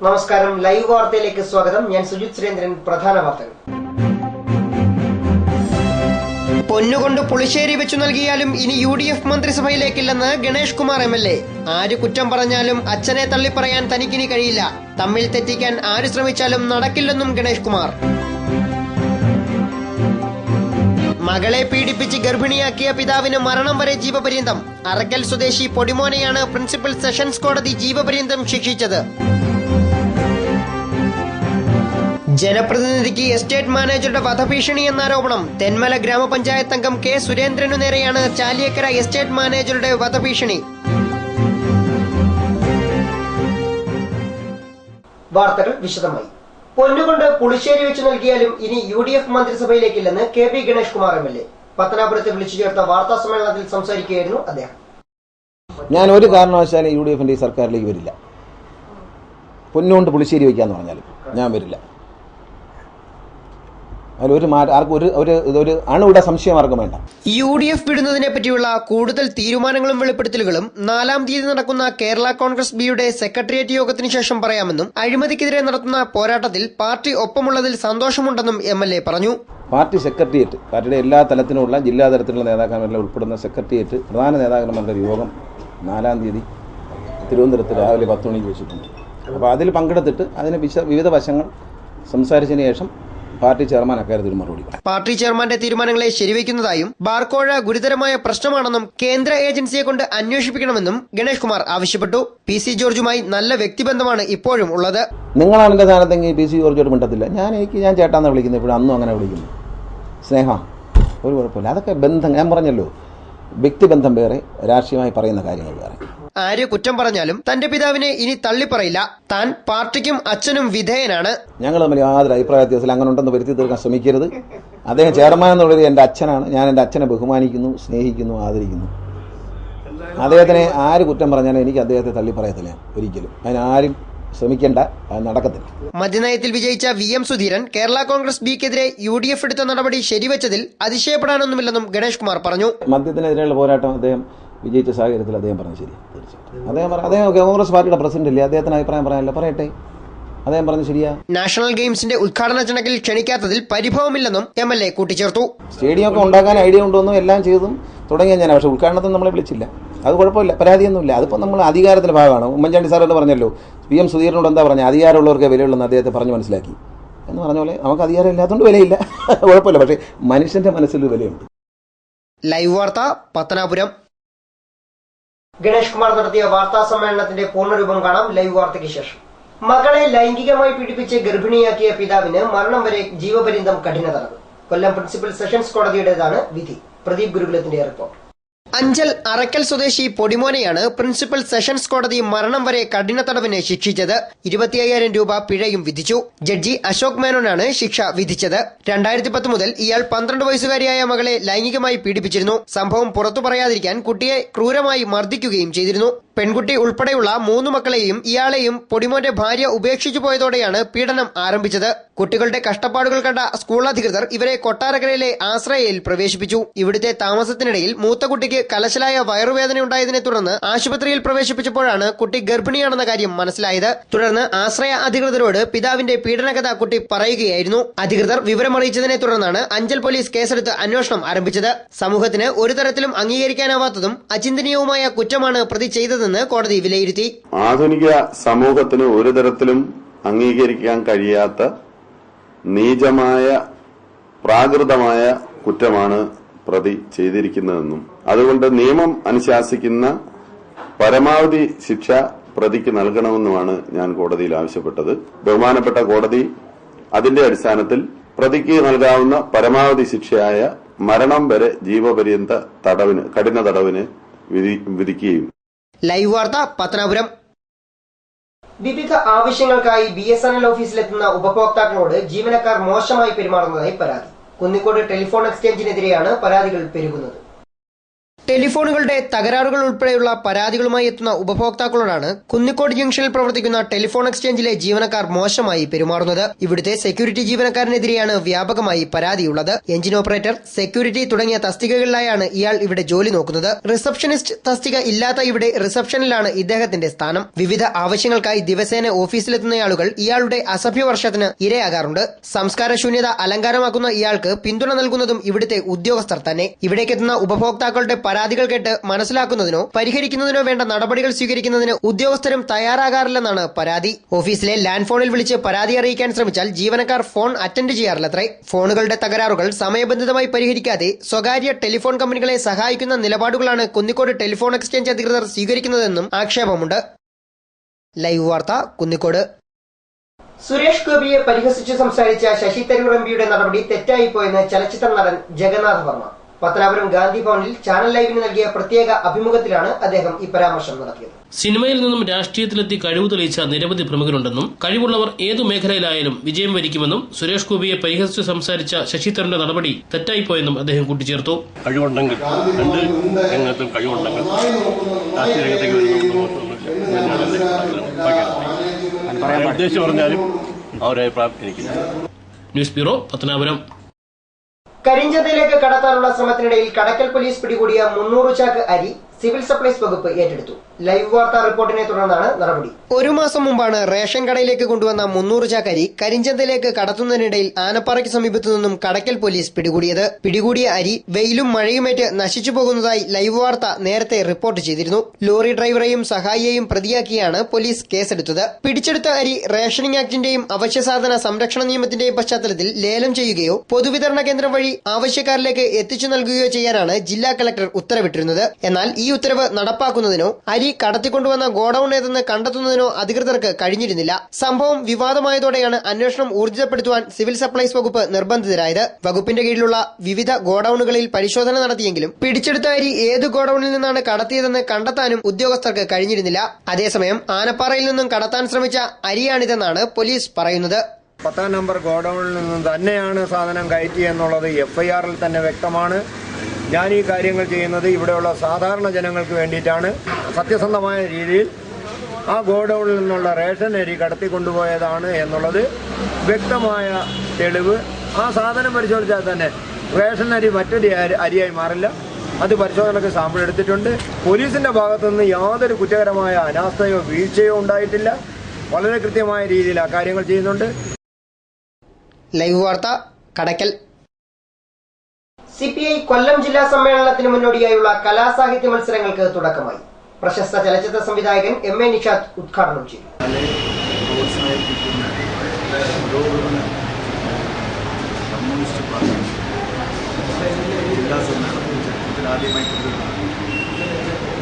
നമസ്കാരം, ലൈവ് വാർത്തയിലേക്ക് സ്വാഗതം. ഞാൻ സുജിത് സുരേന്ദ്രൻ. പ്രധാന വാർത്തകൾ. പൊന്നുകൊണ്ട് പുളിശ്ശേരി വെച്ചു നൽകിയാലും ഇനി UDF മന്ത്രിസഭയിലേക്കില്ലെന്ന് ഗണേഷ് കുമാർ MLA. ആര് കുറ്റം പറഞ്ഞാലും അച്ഛനെ തള്ളിപ്പറയാൻ തനിക്കിനി കഴിയില്ല. തമ്മിൽ തെറ്റിക്കാൻ ആര് ശ്രമിച്ചാലും നടക്കില്ലെന്നും ഗണേഷ് കുമാർ. മകളെ പീഡിപ്പിച്ച് ഗർഭിണിയാക്കിയ പിതാവിന് മരണം വരെ ജീവപര്യന്തം. അറക്കൽ സ്വദേശി പൊടിമോനെയാണ് പ്രിൻസിപ്പൽ സെഷൻസ് കോടതി ജീവപര്യന്തം ശിക്ഷിച്ചത്. ജനപ്രതിനിധിക്ക് എസ്റ്റേറ്റ് മാനേജറുടെ വധഭീഷണി എന്ന ആരോപണം. തെന്മല ഗ്രാമപഞ്ചായത്ത് അംഗം K. സുരേന്ദ്രനു നേരെയാണ് ചാലിയക്കര എസ്റ്റേറ്റ് മാനേജറുടെ വധഭീഷണി. വാർത്തകൾ വിശദമായി. പൊന്നുകൊണ്ട് പുളിശ്ശേരി വെച്ച് നൽകിയാലും ഇനി UDF മന്ത്രിസഭയിലേക്കില്ലെന്ന് KP Ganesh Kumar MLA. പത്തനാപുരത്ത് വിളിച്ചു ചേർത്ത വാർത്താ സമ്മേളനത്തിൽ സംസാരിക്കുകയായിരുന്നു അദ്ദേഹം. ഞാൻ ഒരു കാരണവശാലും UDFന്റെ ഈ സർക്കാരിലേക്ക് വരില്ല. പൊന്നുകൊണ്ട് പുളിശ്ശേരി വയ്ക്കാന്ന് പറഞ്ഞാലും ഞാൻ വരില്ല. അതിലൊരു ആർക്കും ഒരു അണുവിടെ സംശയം ആർക്കും വേണ്ട. UDF വിടുന്നതിനെ പറ്റിയുള്ള കൂടുതൽ തീരുമാനങ്ങളും വെളിപ്പെടുത്തലുകളും 4-ാം തീയതി നടക്കുന്ന കേരള കോൺഗ്രസ് ബിയുടെ സെക്രട്ടേറിയറ്റ് യോഗത്തിന് ശേഷം പറയാമെന്നും അഴിമതിക്കെതിരെ നടത്തുന്ന പോരാട്ടത്തിൽ പാർട്ടി ഒപ്പമുള്ളതിൽ സന്തോഷമുണ്ടെന്നും MLA പറഞ്ഞു. പാർട്ടി സെക്രട്ടേറിയറ്റ്, പാർട്ടിയുടെ എല്ലാ തലത്തിനുമുള്ള ജില്ലാ തലത്തിലുള്ള നേതാക്കന്മാരെല്ലാം ഉൾപ്പെടുന്ന സെക്രട്ടേറിയറ്റ് പ്രധാന നേതാക്കന്മാരുടെ ഒരു യോഗം 4-ാം തീയതി തിരുവനന്തപുരത്ത് രാവിലെ 10 മണിക്ക് വെച്ചിട്ടുണ്ട്. അപ്പോൾ അതിൽ പങ്കെടുത്തിട്ട് അതിന് വിവിധ വശങ്ങൾ സംസാരിച്ചതിന് ശേഷം പാർട്ടി ചെയർമാൻ അക്കാര്യത്തിൽ മറുപടി. പാർട്ടി ചെയർമാന്റെ തീരുമാനങ്ങളെ ശരിവയ്ക്കുന്നതായും ബാർക്കോഴ ഗുരുതരമായ പ്രശ്നമാണെന്നും കേന്ദ്ര ഏജൻസിയെ കൊണ്ട് അന്വേഷിപ്പിക്കണമെന്നും ഗണേഷ് കുമാർ ആവശ്യപ്പെട്ടു. PC ജോർജുമായി നല്ല വ്യക്തിബന്ധമാണ് ഇപ്പോഴും ഉള്ളത്. നിങ്ങളാണ് എന്റെ സ്ഥാനത്തെങ്കിൽ PC ജോർജോട് മിണ്ടത്തില്ല. ഞാൻ ചേട്ടാന്ന് വിളിക്കുന്നത്, ഇപ്പോഴും അന്നും അങ്ങനെ വിളിക്കുന്നു. സ്നേഹ ഒരു കുഴപ്പമില്ല. അതൊക്കെ ബന്ധം, ഞാൻ പറഞ്ഞല്ലോ, വ്യക്തിബന്ധം വേറെ, രാഷ്ട്രീയമായി പറയുന്ന കാര്യങ്ങൾ വേറെ. ആര് കുറ്റം പറഞ്ഞാലും തന്റെ പിതാവിനെ ഇനി തള്ളിപ്പറയില്ല. താൻ പാർട്ടിക്കും അച്ഛനും വിധേയനാണ്. ഞങ്ങൾ തമ്മിൽ യാതൊരു അഭിപ്രായ വ്യത്യാസത്തിൽ അങ്ങനെ ഉണ്ടെന്ന് വരുത്തി തീർക്കാൻ ശ്രമിക്കരുത്. അദ്ദേഹം ചെയർമാൻ എന്നുള്ളത് എന്റെ അച്ഛനാണ്. ഞാൻ എന്റെ അച്ഛനെ ബഹുമാനിക്കുന്നു, സ്നേഹിക്കുന്നു, ആദരിക്കുന്നു. അദ്ദേഹത്തിനെ ആര് കുറ്റം പറഞ്ഞാലും എനിക്ക് അദ്ദേഹത്തെ തള്ളിപ്പറയത്തില്ല ഒരിക്കലും. അതിനാരും ശ്രമിക്കേണ്ട, അത് നടക്കത്തില്ല. മദ്യനയത്തിൽ വിജയിച്ച VM സുധീരൻ കേരള കോൺഗ്രസ് ബിക്കെതിരെ UDF എടുത്ത നടപടി ശരിവെച്ചതിൽ അതിശയപ്പെടാനൊന്നുമില്ലെന്നും ഗണേഷ് കുമാർ പറഞ്ഞു. മദ്യത്തിനെതിരെയുള്ള പോരാട്ടം അദ്ദേഹം വിജയിച്ച സാഹചര്യത്തിൽ അദ്ദേഹം പറഞ്ഞു ശരി, തീർച്ചയായിട്ടും. അദ്ദേഹം കോൺഗ്രസ് പാർട്ടിയുടെ പ്രസിഡന്റ് അല്ലേ, അദ്ദേഹത്തിന് അഭിപ്രായം പറയാനല്ല, പറയട്ടെ. അദ്ദേഹം പറഞ്ഞു ശരിയാ. നാഷണൽ ഗെയിംസിന്റെ ഉദ്ഘാടന ചടങ്ങിൽ ക്ഷണിക്കാത്തതിൽ പരിഭവമില്ലെന്നും MLA കൂട്ടിച്ചേർത്തു. സ്റ്റേഡിയം ഒക്കെ ഉണ്ടാക്കാൻ ഐഡിയ ഉണ്ടോന്നും എല്ലാം ചെയ്തും തുടങ്ങിയ ഞാൻ, പക്ഷേ ഉദ്ഘാടനത്തിന് നമ്മളെ വിളിച്ചില്ല. അത് കുഴപ്പമില്ല, പരാതിയൊന്നുമില്ല. അതിപ്പോൾ നമ്മൾ അധികാരത്തിന്റെ ഭാഗമാണ്. ഉമ്മൻചാണ്ടി സാർ എന്ന് പറഞ്ഞല്ലോ, PM സുധീരനോട് എന്താ പറഞ്ഞത്, അധികാരമുള്ളവർക്ക് വിലയുള്ളതെന്ന് അദ്ദേഹത്തെ പറഞ്ഞു മനസ്സിലാക്കി എന്ന് പറഞ്ഞ പോലെ നമുക്ക് അധികാരം ഇല്ലാത്തതുകൊണ്ട് വിലയില്ല, കുഴപ്പമില്ല. പക്ഷേ മനുഷ്യന്റെ മനസ്സിൽ വിലയുണ്ട്. ലൈവ് വാർത്ത, പത്തനാപുരം. ഗണേഷ് കുമാർ നടത്തിയ വാർത്താ സമ്മേളനത്തിന്റെ പൂർണ്ണരൂപം കാണാം ലൈവ് വാർത്തയ്ക്ക് ശേഷം. മകളെ ലൈംഗികമായി പീഡിപ്പിച്ച് ഗർഭിണിയാക്കിയ പിതാവിന് മരണം വരെ ജീവപര്യന്തം കഠിന തടവ്. കൊല്ലം പ്രിൻസിപ്പൽ സെഷൻസ് കോടതിയുടേതാണ് വിധി. പ്രദീപ് ഗുരുകുലത്തിന്റെ റിപ്പോർട്ട്. അഞ്ചൽ അറക്കൽ സ്വദേശി പൊടിമോനെയാണ് പ്രിൻസിപ്പൽ സെഷൻസ് കോടതി മരണം വരെ കഠിന തടവിന് ശിക്ഷിച്ചത്. 25,000 രൂപ പിഴയും വിധിച്ചു. ജഡ്ജി അശോക് മേനോനാണ് ശിക്ഷ വിധിച്ചത്. 2010 മുതൽ ഇയാൾ 12 വയസ്സുകാരിയായ മകളെ ലൈംഗികമായി പീഡിപ്പിച്ചിരുന്നു. സംഭവം പുറത്തു പറയാതിരിക്കാൻ കുട്ടിയെ ക്രൂരമായി മർദ്ദിക്കുകയും ചെയ്തിരുന്നു. പെൺകുട്ടി ഉൾപ്പെടെയുള്ള 3 മക്കളെയും ഇയാളെയും പൊടിമോന്റെ ഭാര്യ ഉപേക്ഷിച്ചു പോയതോടെയാണ് പീഡനം ആരംഭിച്ചത്. കുട്ടികളുടെ കഷ്ടപ്പാടുകൾ കണ്ട സ്കൂൾ അധികൃതർ ഇവരെ കൊട്ടാരക്കരയിലെ ആശ്രയയിൽ പ്രവേശിപ്പിച്ചു. ഇവിടുത്തെ താമസത്തിനിടയിൽ മൂത്ത കുട്ടിക്ക് കലശലായ വയറുവേദനയുണ്ടായതിനെ തുടർന്ന് ആശുപത്രിയിൽ പ്രവേശിപ്പിച്ചപ്പോഴാണ് കുട്ടി ഗർഭിണിയാണെന്ന കാര്യം മനസ്സിലായത്. തുടർന്ന് ആശ്രയ അധികൃതരോട് പിതാവിന്റെ പീഡനകഥ കുട്ടി പറയുകയായിരുന്നു. അധികൃതർ വിവരമറിയിച്ചതിനെ തുടർന്നാണ് അഞ്ചൽ പോലീസ് കേസെടുത്ത് അന്വേഷണം ആരംഭിച്ചത്. സമൂഹത്തിന് ഒരു തരത്തിലും അംഗീകരിക്കാനാവാത്തതും അചിന്തനീയവുമായ കുറ്റമാണ് പ്രതി ചെയ്തതെന്ന് കോടതി വിലയിരുത്തി. ആധുനിക സമൂഹത്തിന് ഒരു തരത്തിലും അംഗീകരിക്കാൻ കഴിയാത്ത നീചമായ പ്രാകൃതമായ കുറ്റമാണ് പ്രതി ചെയ്തിരിക്കുന്നതെന്നും അതുകൊണ്ട് നിയമം അനുശാസിക്കുന്ന പരമാവധി ശിക്ഷ പ്രതിക്ക് നൽകണമെന്നുമാണ് ഞാൻ കോടതിയിൽ ആവശ്യപ്പെട്ടത്. ബഹുമാനപ്പെട്ട കോടതി അതിന്റെ അടിസ്ഥാനത്തിൽ പ്രതിക്ക് നൽകാവുന്ന പരമാവധി ശിക്ഷയായ മരണം വരെ ജീവപര്യന്ത തടവിന്, കഠിന തടവിന് വിധിക്കുകയും. ലൈവ് വാർത്ത, പത്തനാപുരം. വിവിധ ആവശ്യങ്ങൾക്കായി BSNL ഓഫീസിലെത്തുന്ന ഉപഭോക്താക്കളോട് ജീവനക്കാർ മോശമായി പെരുമാറുന്നതായി പരാതി. കുന്നിക്കോട് ടെലിഫോൺ എക്സ്ചേഞ്ചിനെതിരെയാണ് പരാതികൾ പെരുകുന്നത്. ടെലിഫോണുകളുടെ തകരാറുകൾ ഉൾപ്പെടെയുള്ള പരാതികളുമായി എത്തുന്ന ഉപഭോക്താക്കളോടാണ് കുന്നിക്കോട് ജംഗ്ഷനിൽ പ്രവർത്തിക്കുന്ന ടെലിഫോൺ എക്സ്ചേഞ്ചിലെ ജീവനക്കാർ മോശമായി പെരുമാറുന്നത്. ഇവിടുത്തെ സെക്യൂരിറ്റി ജീവനക്കാരനെതിരെയാണ് വ്യാപകമായി പരാതിയുള്ളത്. എഞ്ചിൻ ഓപ്പറേറ്റർ, സെക്യൂരിറ്റി തുടങ്ങിയ തസ്തികകളിലായാണ് ഇയാൾ ഇവിടെ ജോലി നോക്കുന്നത്. റിസപ്ഷനിസ്റ്റ് തസ്തിക ഇല്ലാത്ത ഇവിടെ റിസപ്ഷനിലാണ് ഇദ്ദേഹത്തിന്റെ സ്ഥാനം. വിവിധ ആവശ്യങ്ങൾക്കായി ദിവസേന ഓഫീസിലെത്തുന്നയാളുകൾ ഇയാളുടെ അസഭ്യവർഷത്തിന് ഇരയാകാറുണ്ട്. സംസ്കാര ശൂന്യത അലങ്കാരമാക്കുന്ന ഇയാൾക്ക് പിന്തുണ നൽകുന്നതും ഇവിടുത്തെ ഉദ്യോഗസ്ഥർ തന്നെ. ഇവിടേക്കെത്തുന്ന ഉപഭോക്താക്കളുടെ പരാതികൾ കേട്ട് മനസ്സിലാക്കുന്നതിനോ പരിഹരിക്കുന്നതിനോ വേണ്ട നടപടികൾ സ്വീകരിക്കുന്നതിന് ഉദ്യോഗസ്ഥരും തയ്യാറാകാറില്ലെന്നാണ് പരാതി. ഓഫീസിലെ ലാൻഡ് ഫോണിൽ വിളിച്ച് പരാതി അറിയിക്കാൻ ശ്രമിച്ചാൽ ജീവനക്കാർ ഫോൺ അറ്റൻഡ് ചെയ്യാറില്ലത്രേ. ഫോണുകളുടെ തകരാറുകൾ സമയബന്ധിതമായി പരിഹരിക്കാതെ സ്വകാര്യ ടെലിഫോൺ കമ്പനികളെ സഹായിക്കുന്ന നിലപാടുകളാണ് കുന്നിക്കോട് ടെലിഫോൺ എക്സ്ചേഞ്ച് അധികൃതർ സ്വീകരിക്കുന്നതെന്നും ആക്ഷേപമുണ്ട്. ലൈവ് വാർത്ത, കുന്നിക്കോട്. സുരേഷ് ഗോപിയെ പരിഹസിച്ച് സംസാരിച്ച ശശി തരൂർ എംപിയുടെ നടപടി തെറ്റായിപ്പോയെന്ന് ചലച്ചിത്ര നടൻ ജഗന്നാഥ് വർമ്മ പത്തനാപുരം ഗാന്ധി ഭവനിൽ ചാനൽ ലൈവിന് നൽകിയ പ്രത്യേക അഭിമുഖത്തിലാണ് അദ്ദേഹം ഈ പരാമർശം നടത്തിയത്. സിനിമയിൽ നിന്നും രാഷ്ട്രീയത്തിലെത്തി കഴിവ് തെളിയിച്ച നിരവധി പ്രമുഖരുണ്ടെന്നും കഴിവുള്ളവർ ഏതു മേഖലയിലായാലും വിജയം വരിക്കുമെന്നും സുരേഷ് ഗോപിയെ പരിഹസിച്ച് സംസാരിച്ച ശശി തരൂരിന്റെ നടപടി തെറ്റായിപ്പോയെന്നും അദ്ദേഹം കൂട്ടിച്ചേർത്തു. കഴിവുണ്ടെങ്കിൽ രണ്ട് രംഗത്തും കഴിവുണ്ടെങ്കിൽ രാഷ്ട്രീയ രംഗത്തേക്ക് ഉദ്ദേശിച്ച് പറഞ്ഞാലും അവരെ അഭിപ്രായം എനിക്കില്ല. News bureau, Pathanapuram. കരിഞ്ചന്തയിലേക്ക് കടത്താനുള്ള ശ്രമത്തിനിടയിൽ കടക്കൽ പോലീസ് പിടികൂടിയ 300 ചാക്ക് അരി സിവിൽ സപ്ലൈസ് വകുപ്പ് ഏറ്റെടുത്തു. ലൈവ് വാർത്താ റിപ്പോർട്ടിനെ തുടർന്നാണ് നടപടി. ഒരു മാസം മുമ്പാണ് റേഷൻ കടയിലേക്ക് കൊണ്ടുവന്ന 300 ചാക്ക് അരി കരിഞ്ചന്തയിലേക്ക് കടത്തുന്നതിനിടയിൽ ആനപ്പാറയ്ക്ക് സമീപത്തു നിന്നും കടക്കൽ പോലീസ് പിടികൂടിയത്. പിടികൂടിയ അരി വെയിലും മഴയുമേറ്റ് നശിച്ചു പോകുന്നതായി ലൈവ് വാർത്ത നേരത്തെ റിപ്പോർട്ട് ചെയ്തിരുന്നു. ലോറി ഡ്രൈവറെയും സഹായിയെയും പ്രതിയാക്കിയാണ് പോലീസ് കേസെടുത്തത്. പിടിച്ചെടുത്ത അരി റേഷനിംഗ് ആക്ടിന്റെയും അവശ്യസാധന സംരക്ഷണ നിയമത്തിന്റെയും പശ്ചാത്തലത്തിൽ ലേലം ചെയ്യുകയോ പൊതുവിതരണ കേന്ദ്രം വഴി ആവശ്യക്കാരിലേക്ക് എത്തിച്ചു നൽകുകയോ ചെയ്യാനാണ് ജില്ലാ കളക്ടർ ഉത്തരവിട്ടിരുന്നത്. എന്നാൽ ഈ ഉത്തരവ് നടപ്പാക്കുന്നതിനോ അരി കടത്തിക്കൊണ്ടുവന്ന ഗോഡൌൺ ഏതെന്ന് കണ്ടെത്തുന്നതിനോ അധികൃതർക്ക് കഴിഞ്ഞിരുന്നില്ല. സംഭവം വിവാദമായതോടെയാണ് അന്വേഷണം ഊർജിതപ്പെടുത്തുവാൻ സിവിൽ സപ്ലൈസ് വകുപ്പ് നിർബന്ധിതരായത്. വകുപ്പിന്റെ കീഴിലുള്ള വിവിധ ഗോഡൌണുകളിൽ പരിശോധന നടത്തിയെങ്കിലും പിടിച്ചെടുത്ത അരി ഏത് ഗോഡൌണിൽ നിന്നാണ് കടത്തിയതെന്ന് കണ്ടെത്താനും ഉദ്യോഗസ്ഥർക്ക് കഴിഞ്ഞിരുന്നില്ല. അതേസമയം ആനപ്പാറയിൽ നിന്നും കടത്താൻ ശ്രമിച്ച അരിയാണിതെന്നാണ് പോലീസ് പറയുന്നത്. 10 നമ്പർ ഗോഡൌണിൽ നിന്ന് തന്നെയാണ് സാധനം കയറ്റിയെന്നുള്ളത് FIR-ൽ തന്നെ വ്യക്തമാണ്. ഞാൻ ഈ കാര്യങ്ങൾ ചെയ്യുന്നത് ഇവിടെയുള്ള സാധാരണ ജനങ്ങൾക്ക് വേണ്ടിയിട്ടാണ്. സത്യസന്ധമായ രീതിയിൽ ആ ഗോഡൌണിൽ നിന്നുള്ള റേഷൻ അരി കടത്തിക്കൊണ്ടുപോയതാണ് എന്നുള്ളത് വ്യക്തമായ തെളിവ്. ആ സാധനം പരിശോധിച്ചാൽ തന്നെ റേഷൻ അരി മറ്റൊരു അരിയായി മാറില്ല. അത് പരിശോധനയ്ക്ക് സാമ്പിൾ എടുത്തിട്ടുണ്ട്. പോലീസിന്റെ ഭാഗത്തുനിന്ന് യാതൊരു കുറ്റകരമായ അനാസ്ഥയോ വീഴ്ചയോ ഉണ്ടായിട്ടില്ല. വളരെ കൃത്യമായ രീതിയിൽ ആ കാര്യങ്ങൾ ചെയ്യുന്നുണ്ട്. ലൈവ് വാർത്ത, കടക്കൽ. CPI കൊല്ലം ജില്ലാ സമ്മേളനത്തിന് മുന്നോടിയായുള്ള കലാസാഹിത്യ മത്സരങ്ങൾക്ക് തുടക്കമായി. പ്രശസ്ത ചലച്ചിത്ര സംവിധായകൻ MA നിഷാദ് ഉദ്ഘാടനം ചെയ്തു.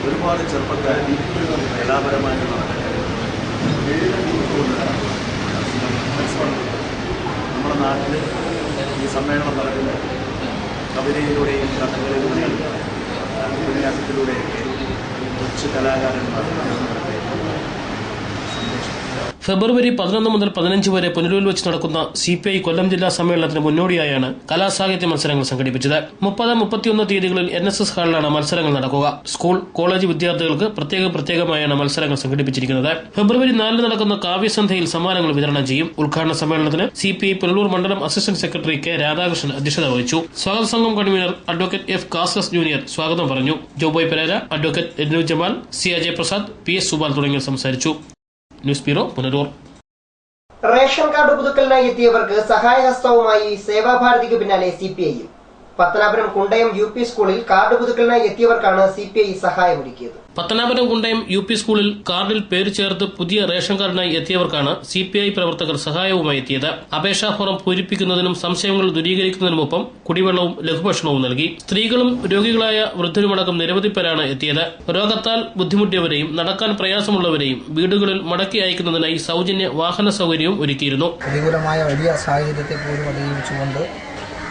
ഒരുപാട് ചെറുപ്പക്കാർ കലാപരമായിട്ടുള്ള നമ്മുടെ നാട്ടിൽ ഈ സമ്മേളനം നടക്കുന്നത് കവിതയിലൂടെയും കഥകളിലൂടെയും ഉപന്യാസത്തിലൂടെയൊക്കെ കൊച്ചു കലാകാരന്മാർ ഫെബ്രുവരി 11 മുതൽ 15 വരെ പുനലൂരിൽ വെച്ച് നടക്കുന്ന CPI കൊല്ലം ജില്ലാ സമ്മേളനത്തിന് മുന്നോടിയായാണ് കലാസാഹിത്യ മത്സരങ്ങൾ സംഘടിപ്പിച്ചത്. 30-31 തീയതികളിൽ NSS ഹാളിലാണ് മത്സരങ്ങൾ നടക്കുക. സ്കൂൾ, കോളേജ് വിദ്യാർത്ഥികൾക്ക് പ്രത്യേകമായാണ് മത്സരങ്ങൾ സംഘടിപ്പിച്ചിരിക്കുന്നത്. ഫെബ്രുവരി 4 നടക്കുന്ന കാവ്യസന്ധ്യയിൽ സമ്മാനങ്ങൾ വിതരണം ചെയ്യും. ഉദ്ഘാടന സമ്മേളനത്തിന് CPI പുനലൂർ മണ്ഡലം അസിസ്റ്റന്റ് സെക്രട്ടറി K രാധാകൃഷ്ണൻ അധ്യക്ഷത വഹിച്ചു. സ്വാഗത സംഘം convener advocate F Casas junior സ്വാഗതം പറഞ്ഞു. ജോബോയ് പെരേര, അഡ്വക്കേറ്റ് എന്നു ജമാൽ, C അജയ് പ്രസാദ്, PS സുബാൽ തുടങ്ങിയവർ സംസാരിച്ചു. News bureau, Punalur. Ration card പുതുക്കലിനായി എത്തിയവർക്ക് സഹായഹസ്തവുമായി സേവാഭാരതിക്ക് പിന്നാലെ CPI-യും. പത്തനാപുരം കുണ്ടയം UP സ്കൂളിൽ കാർഡ് പുതുക്കലിനായി എത്തിയവർക്കാണ് CPI സഹായമൊരുക്കിയത്. പത്തനാപുരം കുണ്ടയം UP സ്കൂളിൽ കാർഡിൽ പേര് ചേർത്ത് പുതിയ റേഷൻ കാർഡിനായി എത്തിയവർക്കാണ് CPI പ്രവർത്തകർ സഹായവുമായി എത്തിയത്. അപേക്ഷാ ഫോറം പൂരിപ്പിക്കുന്നതിനും സംശയങ്ങൾ ദൂരീകരിക്കുന്നതിനുമൊപ്പം കുടിവെള്ളവും ലഘുഭക്ഷണവും നൽകി. സ്ത്രീകളും രോഗികളായ വൃദ്ധരുമടക്കം നിരവധി പേരാണ് എത്തിയത്. രോഗത്താൽ ബുദ്ധിമുട്ടിയവരെയും നടക്കാൻ പ്രയാസമുള്ളവരെയും വീടുകളിൽ മടക്കി അയക്കുന്നതിനായി സൗജന്യ വാഹന സൗകര്യവും ഒരുക്കിയിരുന്നു. പ്രതികൂലമായ വലിയ സാഹചര്യത്തെ പോലും അതിജീവിച്ചുകൊണ്ട്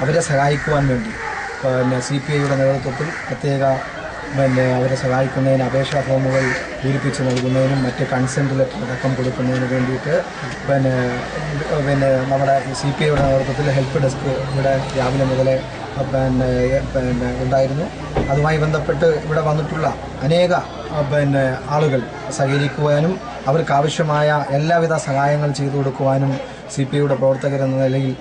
അവരെ സഹായിക്കുവാൻ വേണ്ടി CPI-യുടെ നേതൃത്വത്തിൽ പ്രത്യേക അവരെ സഹായിക്കുന്നതിന് അപേക്ഷാ ഫോമുകൾ പൂരിപ്പിച്ച് നൽകുന്നതിനും മറ്റ് കൺസെൻറ്റ് ലെറ്റർ അടക്കം കൊടുക്കുന്നതിന് വേണ്ടിയിട്ട് നമ്മുടെ CPI-യുടെ നേതൃത്വത്തിൽ ഹെൽപ്പ് ഡെസ്ക് ഇവിടെ രാവിലെ മുതലേ ഉണ്ടായിരുന്നു. അതുമായി ബന്ധപ്പെട്ട് ഇവിടെ വന്നിട്ടുള്ള അനേക ആളുകൾ സഹകരിക്കുവാനും അവർക്ക് ആവശ്യമായ എല്ലാവിധ സഹായങ്ങൾ ചെയ്തു കൊടുക്കുവാനും CPIയുടെ പ്രവർത്തകരെന്ന നിലയിൽ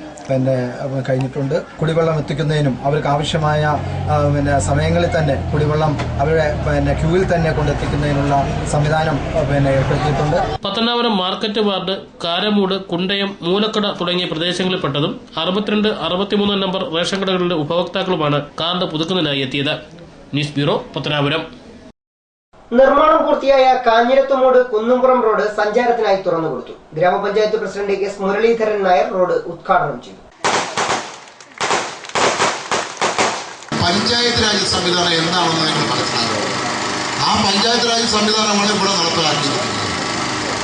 കഴിഞ്ഞിട്ടുണ്ട്. കുടിവെള്ളം എത്തിക്കുന്നതിനും അവർക്ക് ആവശ്യമായ സമയങ്ങളിൽ തന്നെ കുടിവെള്ളം അവരുടെ ക്യൂവിൽ തന്നെ കൊണ്ടെത്തിക്കുന്നതിനുള്ള സംവിധാനം ഏർപ്പെടുത്തിയിട്ടുണ്ട്. പത്തനാപുരം മാർക്കറ്റ് വാർഡ്, കാരമൂട്, കുണ്ടയം, മൂലക്കട തുടങ്ങിയ പ്രദേശങ്ങളിൽപ്പെട്ടതും 62, 63 നമ്പർ റേഷൻ കടകളുടെ ഉപഭോക്താക്കളുമാണ് കാർഡ് പുതുക്കുന്നതിനായി എത്തിയത്. News bureau, Pathanapuram. നിർമ്മാണം പൂർത്തിയായ കാഞ്ഞിരത്തുമൂട് കുന്നുംപുറം റോഡ് സഞ്ചാരത്തിനായി തുറന്നുകൊടുത്തു. ഗ്രാമപഞ്ചായത്ത് president S. Muraleedharan Nair road ഉദ്ഘാടനം ചെയ്തു. പഞ്ചായത്ത് രാജ് സംവിധാനം എന്താണെന്ന് നിങ്ങൾ മനസ്സിലാക്കുക. ആ പഞ്ചായത്ത് രാജ് സംവിധാനമാണ് ഇവിടെ നടപ്പിലാക്കിയിരിക്കുന്നത്.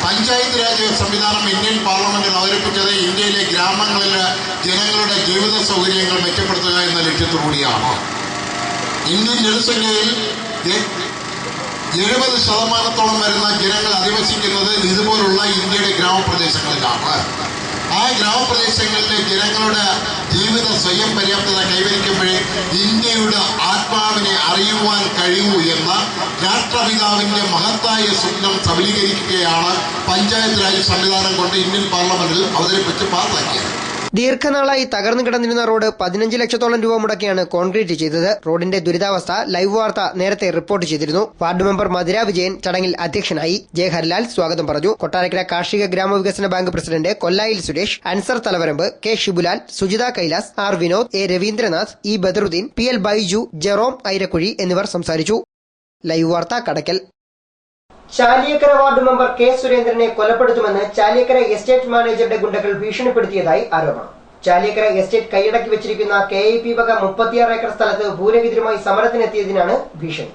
പഞ്ചായത്ത് രാജ് സംവിധാനം ഇന്ത്യൻ പാർലമെന്റിൽ അവതരിപ്പിച്ചത് ഇന്ത്യയിലെ ഗ്രാമങ്ങളിലെ ജനങ്ങളുടെ ജീവിത സൗകര്യങ്ങൾ മെച്ചപ്പെടുത്തുക എന്ന ലക്ഷ്യത്തോടുകൂടിയാണ്. ഇന്ത്യൻ ജനസംഖ്യയിൽ 70% വരുന്ന ജനങ്ങൾ അധിവസിക്കുന്നത് ഇതുപോലുള്ള ഇന്ത്യയുടെ ഗ്രാമപ്രദേശങ്ങളിലാണ്. ആ ഗ്രാമപ്രദേശങ്ങളിലെ ജനങ്ങളുടെ ജീവിത സ്വയം പര്യാപ്തത കൈവരിക്കുമ്പോഴേ ഇന്ത്യയുടെ ആത്മാവിനെ അറിയുവാൻ കഴിയൂ എന്ന രാഷ്ട്രപിതാവിന്റെ മഹത്തായ സ്വപ്നം സബലീകരിക്കുകയാണ് പഞ്ചായത്ത് രാജ് സംവിധാനം കൊണ്ട് ഇന്ത്യൻ പാർലമെന്റിൽ അവതരിപ്പിച്ച് പാസാക്കിയത്. ദീർഘനാളായി തകർന്നു കിടന്നിരുന്ന റോഡ് 15 ലക്ഷത്തോളം രൂപ മുടക്കിയാണ് കോൺക്രീറ്റ് ചെയ്തത്. റോഡിന്റെ ദുരിതാവസ്ഥ ലൈവ് വാർത്ത നേരത്തെ റിപ്പോർട്ട് ചെയ്തിരുന്നു. വാർഡ് മെമ്പർ മധുര വിജയൻ ചടങ്ങിൽ അധ്യക്ഷനായി. ജെ ഹരിലാൽ സ്വാഗതം പറഞ്ഞു. കൊട്ടാരക്കര കാർഷിക ഗ്രാമവികസന ബാങ്ക് പ്രസിഡന്റ് കൊല്ലായിൽ സുരേഷ്, അൻസർ തലവരമ്പ്, കെ ഷിബുലാൽ, സുജിത കൈലാസ്, ആർ വിനോദ്, എ രവീന്ദ്രനാഥ്, ഇ ബദറുദ്ദീൻ, PL ബൈജു, ജെറോം ഐരക്കുഴി എന്നിവർ സംസാരിച്ചു. ലൈവ് വാർത്ത കടക്കൽ. ചാലിയക്കര വാർഡ് മെമ്പർ കെ സുരേന്ദ്രനെ കൊലപ്പെടുത്തുമെന്ന് ചാലിയക്കര എസ്റ്റേറ്റ് മാനേജറുടെ ഗുണ്ടകൾ ഭീഷണിപ്പെടുത്തിയതായി ആരോപണം. ചാലിയക്കര എസ്റ്റേറ്റ് കൈയടക്കി വെച്ചിരിക്കുന്ന KIP വക 36 ഏക്കർ സ്ഥലത്ത് ഭൂരഹിതരുമായി സമരത്തിനെത്തിയതിനാണ് ഭീഷണി.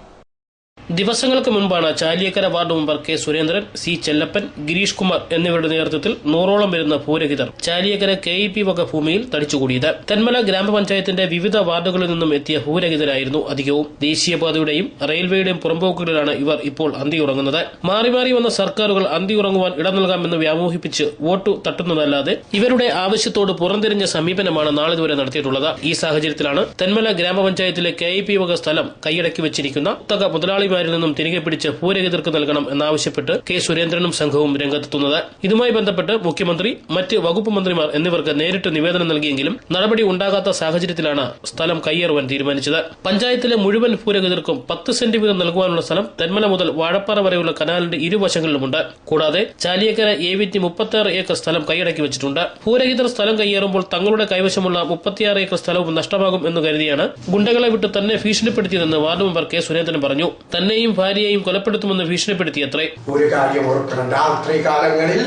ദിവസങ്ങൾക്ക് മുൻപാണ് Chaliyakkara ward member K Surendran, C. Chellappan, Girish Kumar എന്നിവരുടെ നേതൃത്വത്തിൽ 100ഓളം വരുന്ന ഭൂരഹിതർ ചാലിയക്കര KIP വക ഭൂമിയിൽ തടിച്ചുകൂടിയത്. തെന്മല ഗ്രാമപഞ്ചായത്തിന്റെ വിവിധ വാർഡുകളിൽ നിന്നും എത്തിയ ഭൂരഹിതരായിരുന്നു അധികവും. ദേശീയപാതയുടെയും റെയിൽവേയുടെയും പുറമ്പോക്കുകളിലാണ് ഇവർ ഇപ്പോൾ അന്തിയുറങ്ങുന്നത്. മാറി മാറി വന്ന സർക്കാരുകൾ അന്തിയുറങ്ങുവാൻ ഇടം നൽകാമെന്ന് വ്യാമോഹിപ്പിച്ച് വോട്ടു തട്ടുന്നതല്ലാതെ ഇവരുടെ ആവശ്യത്തോട് പുറംതിരിഞ്ഞ സമീപനമാണ് നാളിതുവരെ നടത്തിയിട്ടുള്ളത്. ഈ സാഹചര്യത്തിലാണ് തെന്മല ഗ്രാമപഞ്ചായത്തിലെ KIP വക സ്ഥലം കൈയടക്കി വെച്ചിരിക്കുന്ന കുത്തക മുതലാളിമാർ നിന്നും തിരികെ പിടിച്ച് ഭൂരഹിതർക്ക് നൽകണം എന്നാവശ്യപ്പെട്ട് കെ സുരേന്ദ്രനും സംഘവും രംഗത്തെത്തുന്നത്. ഇതുമായി ബന്ധപ്പെട്ട് മുഖ്യമന്ത്രി, മറ്റ് വകുപ്പ് മന്ത്രിമാർ എന്നിവർക്ക് നേരിട്ട് നിവേദനം നൽകിയെങ്കിലും നടപടി ഉണ്ടാകാത്ത സാഹചര്യത്തിലാണ് സ്ഥലം കയ്യേറുവാൻ തീരുമാനിച്ചത്. പഞ്ചായത്തിലെ മുഴുവൻ ഭൂരഹിതർക്കും 10 സെന്റ് വീതം നൽകുവാനുള്ള സ്ഥലം തെന്മല മുതൽ വാഴപ്പാറ വരെയുള്ള കനാലിന്റെ ഇരുവശങ്ങളിലുമുണ്ട്. കൂടാതെ ചാലിയക്കര AVT 36 ഏക്കർ സ്ഥലം കൈയടക്കി വെച്ചിട്ടുണ്ട്. ഭൂരഹിതർ സ്ഥലം കയ്യേറുമ്പോൾ തങ്ങളുടെ കൈവശമുള്ള 36 ഏക്കർ സ്ഥലവും നഷ്ടമാകും എന്ന് കരുതിയാണ് ഗുണ്ടകളെ വിട്ട് തന്നെ ഭീഷണിപ്പെടുത്തിയതെന്ന് വാർഡ് മെമ്പർ കെ സുരേന്ദ്രൻ പറഞ്ഞു. തന്നെയും ഭാര്യയെയും കൊലപ്പെടുത്തുമെന്ന് ഭീഷണിപ്പെടുത്തിയത്രേ. ഒരു കാര്യം ഓർക്കണം, രാത്രി കാലങ്ങളിൽ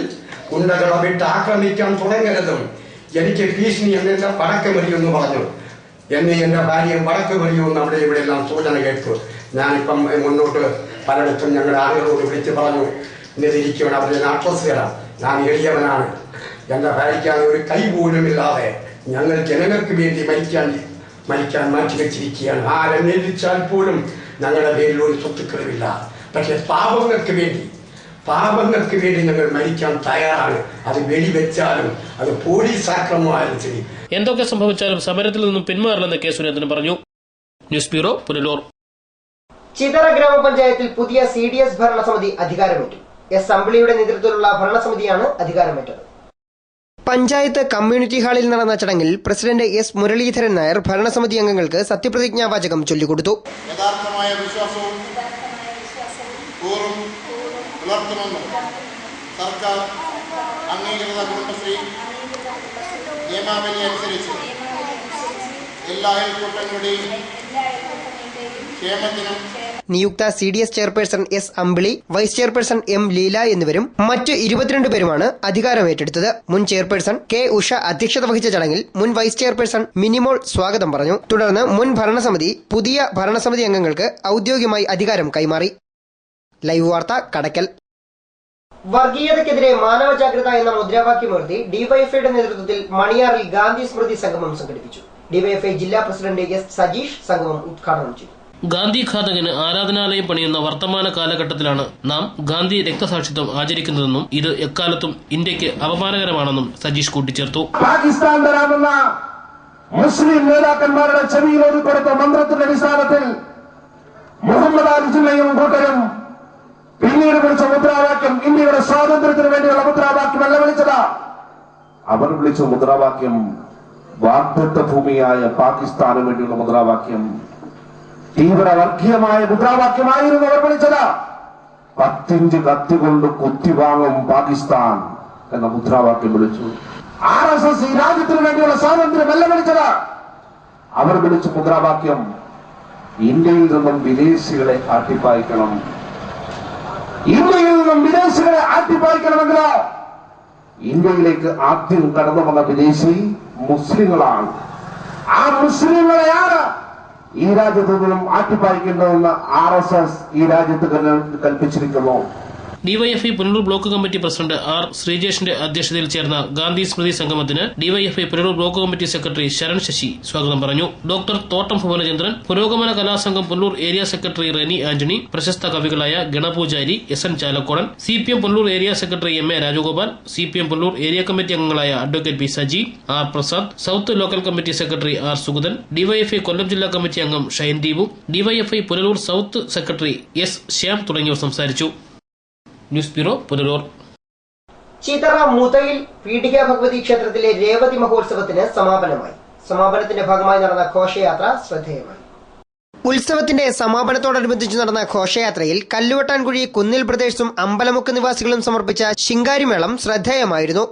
ഗുണ്ടകളെ വിട്ട് ആക്രമിക്കാൻ തുടങ്ങരുതും. എനിക്ക് ഭീഷണി എന്നെ പടക്കമറിയെന്ന് പറഞ്ഞു. എന്നെ എന്റെ ഭാര്യയും പടക്കമറിയുമെന്ന് അവിടെ ഇവിടെ എല്ലാം സൂചന കേട്ടു. ഞാനിപ്പം മുന്നോട്ട് പലയിടത്തും ഞങ്ങളുടെ ആളുകളോട് വിളിച്ചു പറഞ്ഞു, ഇന്നിരിക്കണം അവരുടെ അറ്റ്മോസ്ഫിയർ. ഞാൻ എളിയവനാണ്, എന്റെ ഭാര്യയ്ക്കാണ് ഒരു കൈ പോലുമില്ലാതെ ഞങ്ങൾ ജനങ്ങൾക്ക് വേണ്ടി മരിക്കാൻ മാറ്റിവെച്ചിരിക്കുകയാണ്. ആരെന്നിരിച്ചാൽ പോലും ഞങ്ങളുടെ പേരിൽ ഒരു സ്വത്തുക്കളുമില്ല. പക്ഷെ പാപങ്ങൾക്ക് വേണ്ടി ഞങ്ങൾ മരിക്കാൻ തയ്യാറാണ്. അത് വെടിവെച്ചാലും അത് പോലീസ് ആക്രമണമായാലും ശരി. എന്തൊക്കെ സംഭവിച്ചാലും സമരത്തിൽ നിന്നും പിന്മാറില്ലെന്ന് കെ സുരേന്ദ്രൻ പറഞ്ഞു. News bureau, Punalur. ചിതറ ഗ്രാമപഞ്ചായത്തിൽ പുതിയ CDS ഭരണസമിതി അധികാരമേറ്റു. S. അമ്പിളിയുടെ നേതൃത്വത്തിലുള്ള ഭരണസമിതിയാണ് അധികാരമേറ്റത്. പഞ്ചായത്ത് കമ്മ്യൂണിറ്റി ഹാളിൽ നടന്ന ചടങ്ങിൽ പ്രസിഡന്റ് S. മുരളീധരൻ നായർ ഭരണസമിതി അംഗങ്ങൾക്ക് സത്യപ്രതിജ്ഞാവാചകം ചൊല്ലിക്കൊടുത്തു. യഥാർത്ഥമായ വിശ്വാസവും പുലർത്തുമെന്നും സർക്കാർ അംഗീകൃത കുടുംബശ്രീ നിയമാവലി അനുസരിച്ച് എല്ലാ അയൽക്കൂട്ടങ്ങളുടെയും ക്ഷേമത്തിനും നിയുക്ത CDS ചെയർപേഴ്സൺ S. അമ്പിളി, വൈസ് ചെയർപേഴ്സൺ M. ലീല എന്നിവരും മറ്റ് 22 പേരുമാണ് അധികാരം ഏറ്റെടുത്തത്. മുൻ ചെയർപേഴ്സൺ K. ഉഷ അധ്യക്ഷത വഹിച്ച ചടങ്ങിൽ മുൻ വൈസ് ചെയർപേഴ്സൺ മിനിമോൾ സ്വാഗതം പറഞ്ഞു. തുടർന്ന് മുൻ ഭരണസമിതി പുതിയ ഭരണസമിതി അംഗങ്ങൾക്ക് ഔദ്യോഗികമായി അധികാരം കൈമാറി. ലൈവ് വാർത്ത കടക്കൽ. വർഗീയതയ്ക്കെതിരെ മാനവ ജാഗ്രത എന്ന മുദ്രാവാക്യമുയർത്തി ഡിവൈഎഫ്ഐയുടെ നേതൃത്വത്തിൽ മണിയാറിൽ ഗാന്ധി സ്മൃതി സംഗമം സംഘടിപ്പിച്ചു. ഡിവൈഎഫ്ഐ ജില്ലാ പ്രസിഡന്റ് S. സജീഷ് സംഗമം ഉദ്ഘാടനം ചെയ്തു. ഗാന്ധി ഘാതകന് ആരാധനാലയം പണിയുന്ന വർത്തമാന കാലഘട്ടത്തിലാണ് നാം ഗാന്ധി രക്തസാക്ഷിത്വം ആചരിക്കുന്നതെന്നും ഇത് എക്കാലത്തും ഇന്ത്യക്ക് അപമാനകരമാണെന്നും സജീഷ് കൂട്ടിച്ചേർത്തു. പാകിസ്ഥാൻ തരാമെന്ന മുസ്ലിം നേതാക്കന്മാരുടെ ചെവിയിൽ ഒതുക്കൊടുത്ത മന്ത്രത്തിന്റെ അടിസ്ഥാനത്തിൽ മുഹമ്മദ് അലി ജില്ലയും കൂട്ടരും പിന്നീട് വിളിച്ച മുദ്രാവാക്യം ഇന്ത്യയുടെ സ്വാതന്ത്ര്യത്തിന് വേണ്ടിയുള്ള മുദ്രാവാക്യമല്ല വിളിച്ചത്. അവർ വിളിച്ച മുദ്രാവാക്യം വാഗ്ദത്ത ഭൂമിയായ പാകിസ്ഥാന് വേണ്ടിയുള്ള മുദ്രാവാക്യം, തീവ്ര വർഗീയമായ മുദ്രാവാക്യമായിരുന്നു അവർ വിളിച്ചത്. 10 ഇഞ്ച് കത്തി കൊണ്ട് കുത്തിവാങ്ങും പാകിസ്ഥാൻ എന്ന മുദ്രാവാക്യം വിളിച്ചു. RSS ഈ രാജ്യത്തിന് വേണ്ടിയുള്ള സ്വാതന്ത്ര്യമല്ല വിളിച്ചത്. അവർ വിളിച്ച മുദ്രാവാക്യം ഇന്ത്യയിൽ നിന്നും വിദേശികളെ ആട്ടിപ്പായിക്കണം. ഇന്ത്യയിൽ നിന്നും വിദേശികളെ ആട്ടിപ്പായിക്കണമെങ്കിലോ ഇന്ത്യയിലേക്ക് ആദ്യം കടന്നു വന്ന വിദേശി മുസ്ലിങ്ങളാണ്. ആ മുസ്ലിങ്ങളെയാണ് ഈ രാജ്യത്ത് നിന്നും ആട്ടിപ്പായിക്കേണ്ടതെന്ന് RSS ഈ രാജ്യത്ത് കൽപ്പിച്ചിരിക്കുന്നു. DYFI Punalur block committee president ആർ ശ്രീജേഷിന്റെ അധ്യക്ഷതയിൽ ചേർന്ന ഗാന്ധി സ്മൃതി സംഗമത്തിന് DYFI Punalur block committee secretary Sharan Sasi സ്വാഗതം പറഞ്ഞു. ഡോക്ടർ തോട്ടം ഭുവനചന്ദ്രൻ, പുരോഗമന കലാസംഘം പുനലൂർ ഏരിയ സെക്രട്ടറി റെനി ആന്റണി, പ്രശസ്ത കവികളായ Ganapoojari, SN Chalakkodan, CPM Punalur area secretary MA Rajagopal, CPM Punalur area committee അംഗങ്ങളായ അഡ്വക്കേറ്റ് പി സജി, ആർ Prasad, south local committee secretary ആർ സുഗതൻ, ഡിവൈഎഫ്ഐ കൊല്ലം ജില്ലാ കമ്മിറ്റി അംഗം Shine Deepu, DYFI Punalur south secretary S Shyam തുടങ്ങിയവർ സംസാരിച്ചു. News bureau, Punalur. ചിതറ മുതയിൽ പീഠിക ഭഗവതി ക്ഷേത്രത്തിലെ രേവതി മഹോത്സവത്തിന് സമാപനമായി. സമാപനത്തിന്റെ ഭാഗമായി നടന്ന ഘോഷയാത്ര ശ്രദ്ധേയമായി. ഉത്സവത്തിന്റെ സമാപനത്തോടനുബന്ധിച്ച് നടന്ന ഘോഷയാത്രയിൽ കല്ലുവട്ടാൻകുഴി കുന്നിൽ ബ്രദേഴ്സും അമ്പലമുക്ക് നിവാസികളും സമർപ്പിച്ച ശിങ്കാരിമേളം ശ്രദ്ധേയമായിരുന്നു.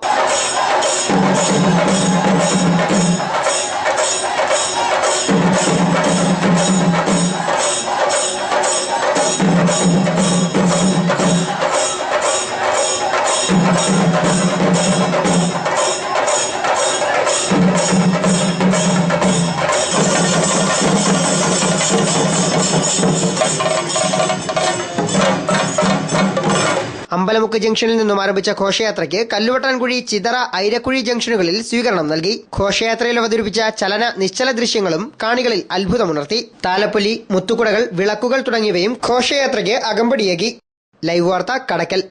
അമ്പലമുക്ക് ജംഗ്ഷനിൽ നിന്നും ആരംഭിച്ച ഘോഷയാത്രയ്ക്ക് കല്ലുവട്ടാൻകുഴി, ചിതറ, ഐരക്കുഴി ജംഗ്ഷനുകളിൽ സ്വീകരണം നൽകി. ഘോഷയാത്രയിൽ അവതരിപ്പിച്ച ചലന നിശ്ചല ദൃശ്യങ്ങളും കാണികളിൽ അത്ഭുതമുണർത്തി. താലപ്പൊലി, മുത്തുകുടകൾ, വിളക്കുകൾ തുടങ്ങിയവയും ഘോഷയാത്രയ്ക്ക് അകമ്പടിയേകി. ലൈവ് വാർത്ത, കടക്കൽ.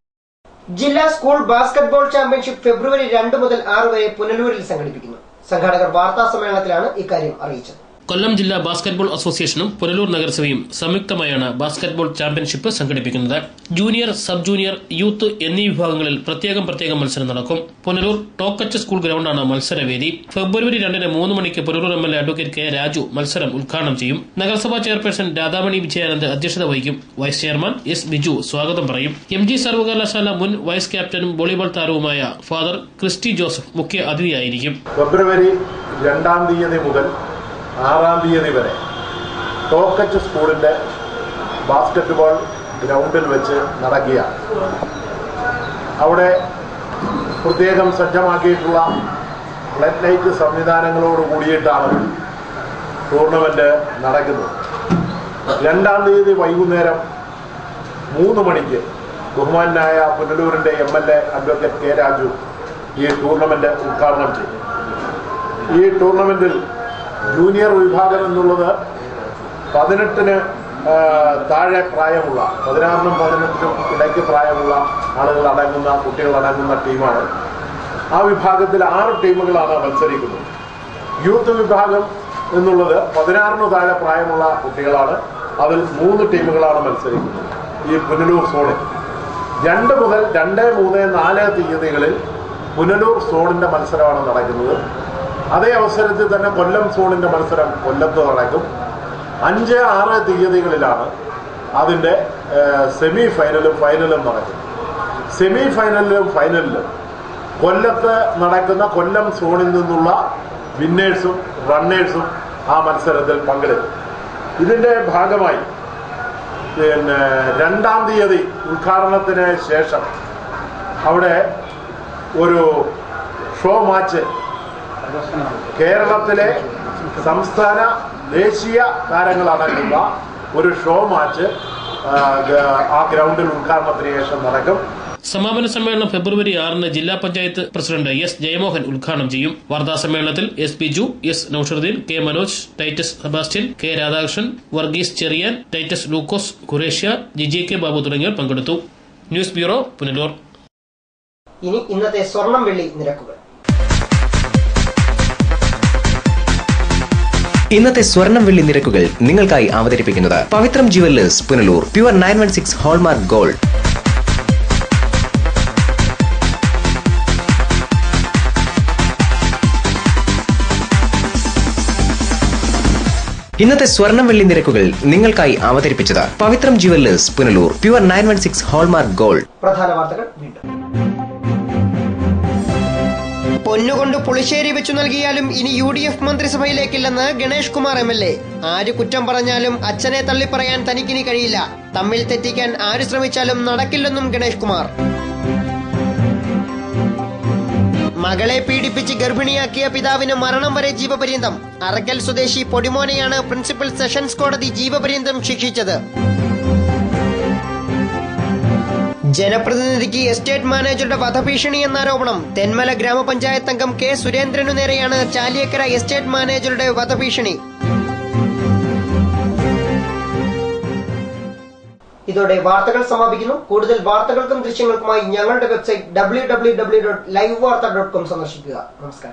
ജില്ലാ സ്കൂൾ ബാസ്കറ്റ്ബോൾ ചാമ്പ്യൻഷിപ്പ് ഫെബ്രുവരി 2 മുതൽ 6 വരെ പുനലൂരിൽ സംഘടിപ്പിക്കുന്നു. സംഘാടകർ വാർത്താ സമ്മേളനത്തിലാണ് ഇക്കാര്യം അറിയിച്ചത്. കൊല്ലം ജില്ലാ ബാസ്കറ്റ്ബോൾ അസോസിയേഷനും പുനലൂർ നഗരസഭയും സംയുക്തമായാണ് ബാസ്കറ്റ്ബോൾ ചാമ്പ്യൻഷിപ്പ് സംഘടിപ്പിക്കുന്നത്. ജൂനിയർ, സബ് ജൂനിയർ, യൂത്ത് എന്നീ വിഭാഗങ്ങളിൽ പ്രത്യേകം മത്സരം നടക്കും. പുനലൂർ ടോക്കച്ച് സ്കൂൾ ഗ്രൗണ്ടാണ് മത്സരവേദി. ഫെബ്രുവരി 2 3 മണിക്ക് Punalur MLA advocate K Raju മത്സരം ഉദ്ഘാടനം ചെയ്യും. നഗരസഭാ ചെയർപേഴ്സൺ രാധാമണി വിജയാനന്ദ് അധ്യക്ഷത വഹിക്കും. വൈസ് ചെയർമാൻ S ബിജു സ്വാഗതം പറയും. MG സർവകലാശാല മുൻ വൈസ് ക്യാപ്റ്റനും വോളിബോൾ താരവുമായ ഫാദർ ക്രിസ്റ്റി ജോസഫ് മുഖ്യ അതിഥിയായിരിക്കും. ഫെബ്രുവരി 2 മുതൽ 6 വരെ ടോക്കച്ച് സ്കൂളിന്റെ ബാസ്കറ്റ്ബോൾ ഗ്രൗണ്ടിൽ വെച്ച് നടക്കുകയാണ്. അവിടെ പ്രത്യേകം സജ്ജമാക്കിയിട്ടുള്ള ഫ്ലഡ് ലൈറ്റ് സംവിധാനങ്ങളോട് കൂടിയിട്ടാണ് ടൂർണമെന്റ് നടക്കുന്നത്. 2 വൈകുന്നേരം 3 മണിക്ക് ബഹുമാനായ പുനലൂരിന്റെ MLA അഡ്വക്കേറ്റ് കെ രാജു ഈ ടൂർണമെന്റ് ഉദ്ഘാടനം ചെയ്യും. ഈ ടൂർണമെന്റിൽ ജൂനിയർ വിഭാഗം എന്നുള്ളത് 18 താഴെ പ്രായമുള്ള 16 18 ഇടയ്ക്ക് പ്രായമുള്ള ആളുകൾ അടങ്ങുന്ന കുട്ടികൾ അടങ്ങുന്ന ടീമാണ്. ആ വിഭാഗത്തിൽ 6 ടീമുകളാണ് മത്സരിക്കുന്നത്. യൂത്ത് വിഭാഗം എന്നുള്ളത് 16 താഴെ പ്രായമുള്ള കുട്ടികളാണ്. അതിൽ 3 ടീമുകളാണ് മത്സരിക്കുന്നത്. ഈ പുനലൂർ സോണിൽ 2 മുതൽ 2, 3, 4 തീയതികളിൽ പുനലൂർ സോണിന്റെ മത്സരമാണ് നടക്കുന്നത്. അതേ അവസരത്തിൽ തന്നെ കൊല്ലം സോണിന്റെ മത്സരം കൊല്ലത്ത് നടക്കും. 5, 6 തീയതികളിലാണ് അതിന്റെ സെമി ഫൈനലും ഫൈനലും നടക്കും. സെമി ഫൈനലിലും ഫൈനലിലും കൊല്ലത്ത് നടക്കുന്ന കൊല്ലം സോണിൽ നിന്നുള്ള വിന്നേഴ്സും റണ്ണേഴ്സും ആ മത്സരത്തിൽ പങ്കെടുക്കും. ഇതിന്റെ ഭാഗമായി 2 തീയതി ഉദ്ഘാടനത്തിന് ശേഷം അവിടെ ഒരു ഷോ മാച്ച് കേരളത്തിലെ സംസ്ഥാന ദേശീയ താരങ്ങളടങ്ങുന്ന ഒരു ഷോ മാച്ച് ആ ഗ്രൗണ്ടിൽ ഉദ്ഘാടനത്തിന് ശേഷം നടക്കും. സമാപന സമ്മേളനം ഫെബ്രുവരി 6 ജില്ലാ പഞ്ചായത്ത് പ്രസിഡന്റ് S ജയമോഹൻ ഉദ്ഘാടനം ചെയ്യും. വാർത്താ സമ്മേളനത്തിൽ S Biju, S Naushaduddeen, K Manoj, Titus Sebastian, K Radhakrishnan, Varghese Cherian, Titus Lukose, ഖുറേഷ്യ, JK ബാബു തുടങ്ങിയവർ പങ്കെടുത്തു. News bureau, Punalur. ഇനി ഇന്നത്തെ സ്വർണം വെള്ളി നിരക്കുകൾ. ഇന്നത്തെ സ്വർണം വെള്ളി നിരക്കുകൾ നിങ്ങൾക്കായി അവതരിപ്പിക്കുന്നത് Pavithram jewellers Punalur. Pure 916 hallmark gold. ഇന്നത്തെ സ്വർണം വെള്ളി നിരക്കുകൾ നിങ്ങൾക്കായി അവതരിപ്പിച്ചത് Pavithram jewellers Punalur. Pure 916 hallmark gold. പ്രധാന വാർത്തകൾ വീണ്ടും. പൊന്നുകൊണ്ട് പുളിശ്ശേരി വെച്ചു നൽകിയാലും ഇനി UDF മന്ത്രിസഭയിലേക്കില്ലെന്ന് ഗണേഷ് കുമാർ MLA. ആര് കുറ്റം പറഞ്ഞാലും അച്ഛനെ തള്ളിപ്പറയാൻ തനിക്കിനി കഴിയില്ല. തമ്മിൽ തെറ്റിക്കാൻ ആര് ശ്രമിച്ചാലും നടക്കില്ലെന്നും ഗണേഷ് കുമാർ. മകളെ പീഡിപ്പിച്ച് ഗർഭിണിയാക്കിയ പിതാവിന് മരണം വരെ ജീവപര്യന്തം. അറക്കൽ സ്വദേശി പൊടിമോനെയാണ് പ്രിൻസിപ്പൽ സെഷൻസ് കോടതി ജീവപര്യന്തം ശിക്ഷിച്ചത്. ജനപ്രതിനിധിക്ക് എസ്റ്റേറ്റ് മാനേജറുടെ വധഭീഷണി എന്ന ആരോപണം. തെന്മല ഗ്രാമപഞ്ചായത്ത് അംഗം K. സുരേന്ദ്രനു നേരെയാണ് ചാലിയക്കര എസ്റ്റേറ്റ് മാനേജറുടെ വധഭീഷണി. ഇതോടെ വാർത്തകൾ സമാപിക്കുന്നു. കൂടുതൽ വാർത്തകൾക്കും ദൃശ്യങ്ങൾക്കുമായി ഞങ്ങളുടെ വെബ്സൈറ്റ് www.livevarta.com സന്ദർശിക്കുക. നമസ്കാരം.